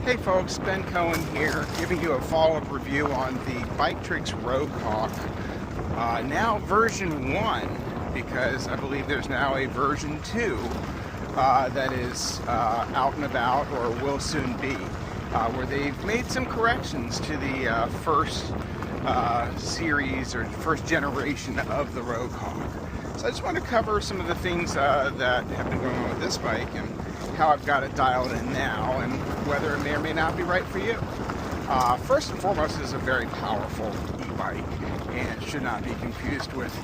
Hey folks, Ben Cohen here, giving you a follow-up review on the BikTrix RogueHawk. Now version 1, because I believe there's now a version 2 that is out and about, or will soon be, where they've made some corrections to the first series or first generation of the RogueHawk. So I just want to cover some of the things that have been going on with this bike and how I've got it dialed in now and whether it may or may not be right for you. First and foremost, this is a very powerful e-bike and should not be confused with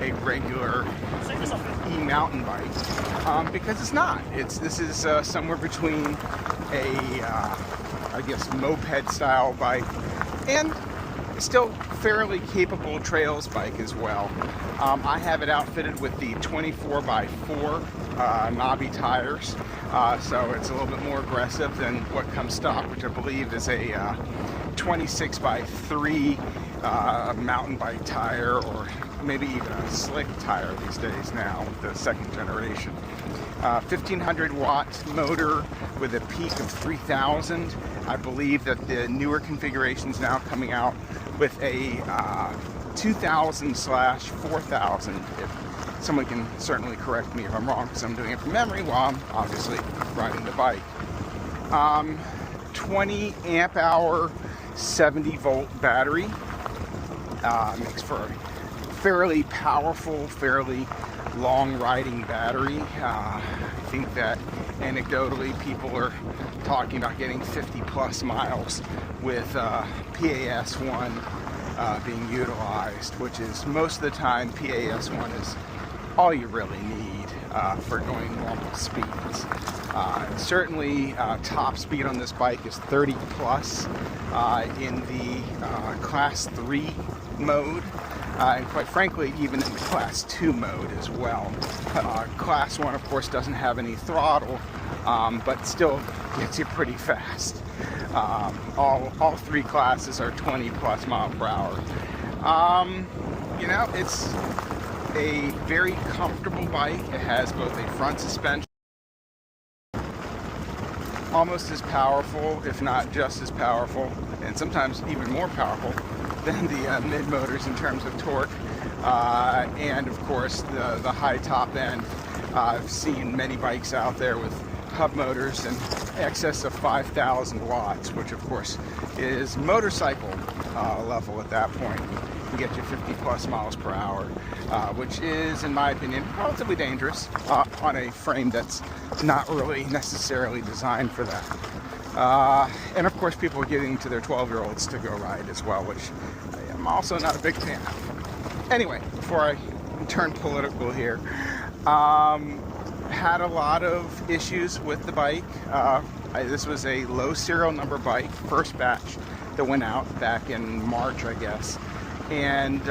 a regular e-mountain bike because it's not. This is somewhere between a, I guess, moped style bike and still fairly capable trails bike as well. I have it outfitted with the 24x4 knobby tires, so it's a little bit more aggressive than what comes stock, which I believe is a 26x3 mountain bike tire, or maybe even a slick tire these days now, the second generation. 1500 watt motor with a peak of 3000. I believe that the newer configurations now coming out with a 2000/4000. If someone can certainly correct me if I'm wrong, because I'm doing it from memory while I'm obviously riding the bike. 20 amp hour 70 volt battery makes for a fairly powerful, fairly long riding battery. I think that anecdotally people are talking about getting 50 plus miles with PAS1 being utilized, which is most of the time PAS1 is all you really need for going normal speeds. Certainly top speed on this bike is 30 plus in the class 3 mode. And quite frankly, even in the class 2 mode as well. Class 1, of course, doesn't have any throttle, but still gets you pretty fast. All three classes are 20 plus mile per hour. You know, it's a very comfortable bike. It has both a front suspension, almost as powerful, if not just as powerful, and sometimes even more powerful than the mid motors in terms of torque, and of course the high top end. I've seen many bikes out there with hub motors in excess of 5,000 watts, which of course is motorcycle level at that point. You get you 50 plus miles per hour, which is, in my opinion, relatively dangerous on a frame that's not really necessarily designed for that. And of course people are getting to their 12-year-olds to go ride as well, which I'm also not a big fan of. Anyway, before I turn political here, had a lot of issues with the bike. This was a low serial number bike, first batch that went out back in March, I guess. And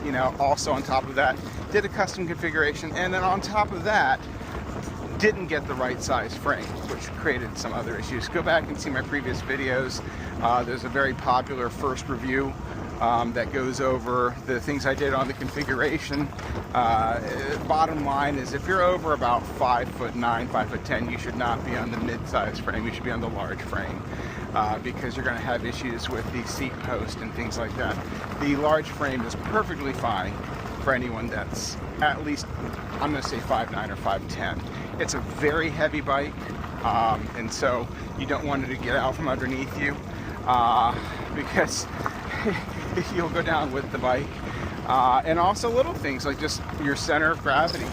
you know, also on top of that, did a custom configuration, and then on top of that, didn't get the right size frame, which created some other issues. Go back and see my previous videos. There's a very popular first review that goes over the things I did on the configuration. Bottom line is, if you're over about 5'9", 5'10", you should not be on the mid-size frame. You should be on the large frame because you're going to have issues with the seat post and things like that. The large frame is perfectly fine for anyone that's at least, I'm going to say 5'9" or 5'10". It's a very heavy bike, and so you don't want it to get out from underneath you because you'll go down with the bike. And also little things like just your center of gravity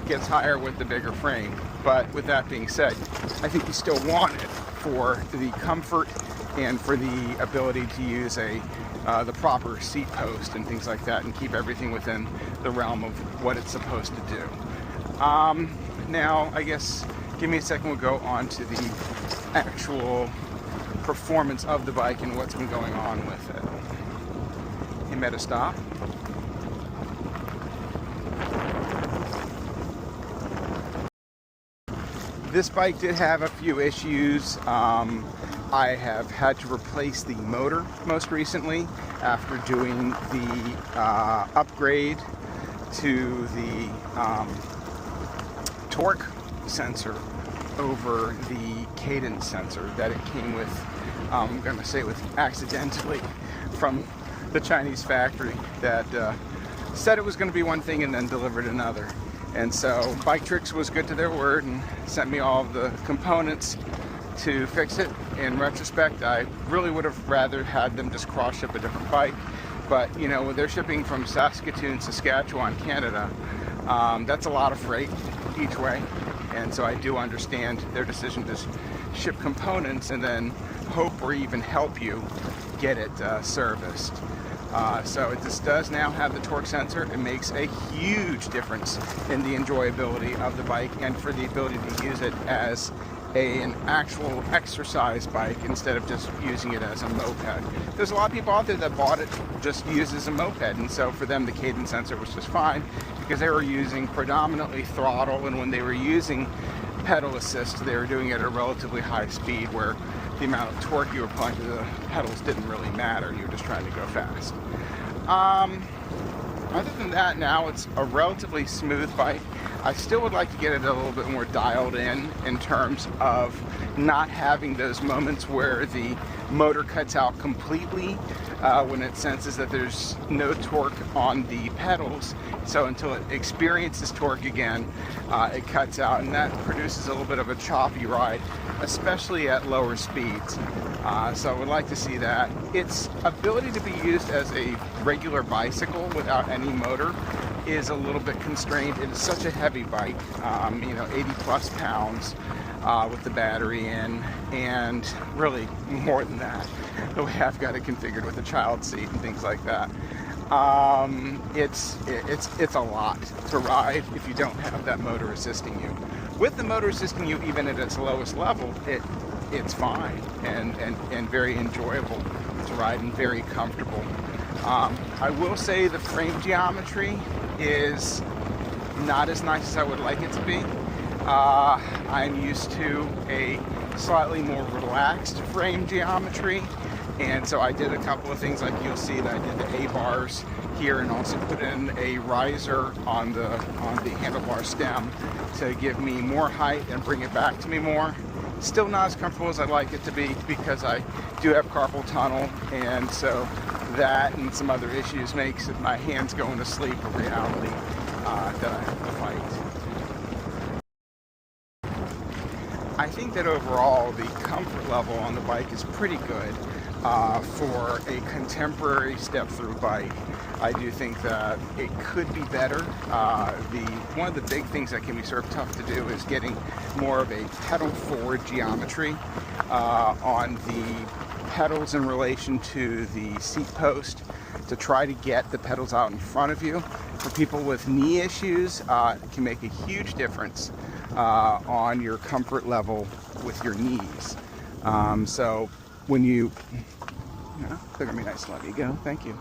gets higher with the bigger frame. But with that being said, I think you still want it for the comfort and for the ability to use the proper seat post and things like that, and keep everything within the realm of what it's supposed to do. Now, I guess, give me a second, we'll go on to the actual performance of the bike and what's been going on with it. I'm at a stop. This bike did have a few issues. I have had to replace the motor most recently after doing the upgrade to the torque sensor over the cadence sensor that it came with. I'm going to say with accidentally from the Chinese factory that said it was going to be one thing and then delivered another. And so BikTrix was good to their word and sent me all of the components to fix it. In retrospect, I really would have rather had them just cross ship a different bike. But you know, when they're shipping from Saskatoon, Saskatchewan, Canada, that's a lot of freight each way. And so I do understand their decision to ship components and then hope or even help you get it serviced. So this does now have the torque sensor. It makes a huge difference in the enjoyability of the bike and for the ability to use it as an actual exercise bike instead of just using it as a moped. There's a lot of people out there that bought it just used as a moped, and so for them the cadence sensor was just fine because they were using predominantly throttle, and when they were using pedal assist they were doing it at a relatively high speed where the amount of torque you were applying to the pedals didn't really matter. You were just trying to go fast. Other than that, now it's a relatively smooth bike. I still would like to get it a little bit more dialed in terms of not having those moments where the motor cuts out completely when it senses that there's no torque on the pedals. So until it experiences torque again, it cuts out, and that produces a little bit of a choppy ride, especially at lower speeds. So I would like to see that. Its ability to be used as a regular bicycle without any motor is a little bit constrained. It is such a heavy bike, you know, 80 plus pounds with the battery in, and really more than that. The way I've got it configured with a child seat and things like that. It's a lot to ride if you don't have that motor assisting you. With the motor assisting you, even at its lowest level, it's fine and very enjoyable to ride and very comfortable. I will say the frame geometry is not as nice as I would like it to be. I'm used to a slightly more relaxed frame geometry, and so I did a couple of things, like you'll see that I did the A-bars here and also put in a riser on the handlebar stem to give me more height and bring it back to me more. Still not as comfortable as I'd like it to be because I do have carpal tunnel, and so that and some other issues makes my hands going to sleep a reality that I have to fight. I think that overall the comfort level on the bike is pretty good for a contemporary step-through bike. I do think that it could be better. One of the big things that can be sort of tough to do is getting more of a pedal-forward geometry on the pedals in relation to the seat post to try to get the pedals out in front of you. For people with knee issues, it can make a huge difference on your comfort level with your knees. So when you they're gonna be nice and let me go, thank you.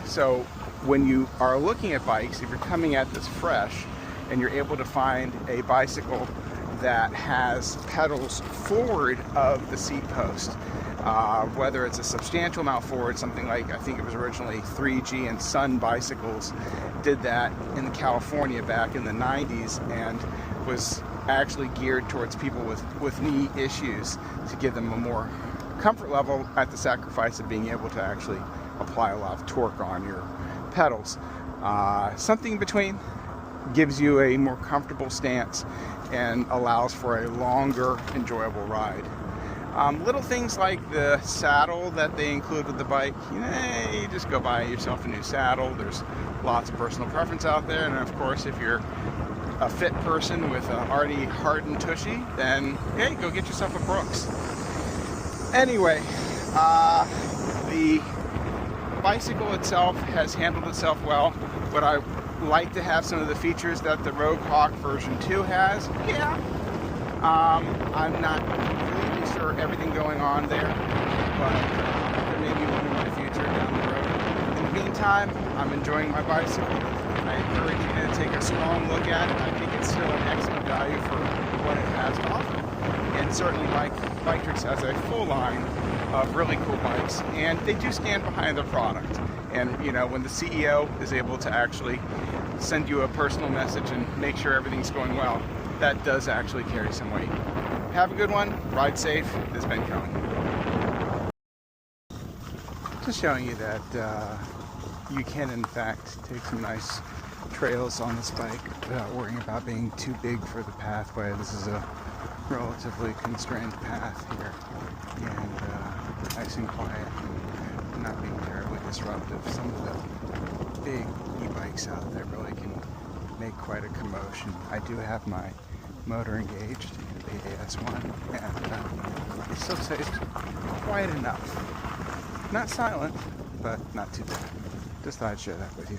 So when you are looking at bikes, if you're coming at this fresh and you're able to find a bicycle that has pedals forward of the seat post, whether it's a substantial amount forward, something like, I think it was originally 3G and Sun bicycles did that in California back in the 90s, and was actually geared towards people with knee issues to give them a more comfort level at the sacrifice of being able to actually apply a lot of torque on your pedals. Something in between gives you a more comfortable stance and allows for a longer, enjoyable ride. Little things like the saddle that they include with the bike, you just go buy yourself a new saddle. There's lots of personal preference out there, and of course if you're a fit person with an already hardened tushy, then hey, go get yourself a Brooks. Anyway, the bicycle itself has handled itself well. Would I like to have some of the features that the RogueHawk version 2 has? Yeah. I'm not completely sure everything going on there, but there may be one in the future down the road. In the meantime, I'm enjoying my bicycle. I encourage you to take a strong look at it. I think it's still an excellent value for what it has to offer. And certainly BikTrix has a full line of really cool bikes, and they do stand behind their product. And you know, when the CEO is able to actually send you a personal message and make sure everything's going well, that does actually carry some weight. Have a good one, ride safe. This has been Cohen. Just showing you that you can in fact take some nice trails on this bike without worrying about being too big for the pathway. This is a relatively constrained path here, and nice and quiet and not being terribly disruptive. Some of the big e-bikes out there really can make quite a commotion. I do have my motor engaged in the BAS1, and it still stays quiet enough. Not silent, but not too bad. Just thought I'd share that with you.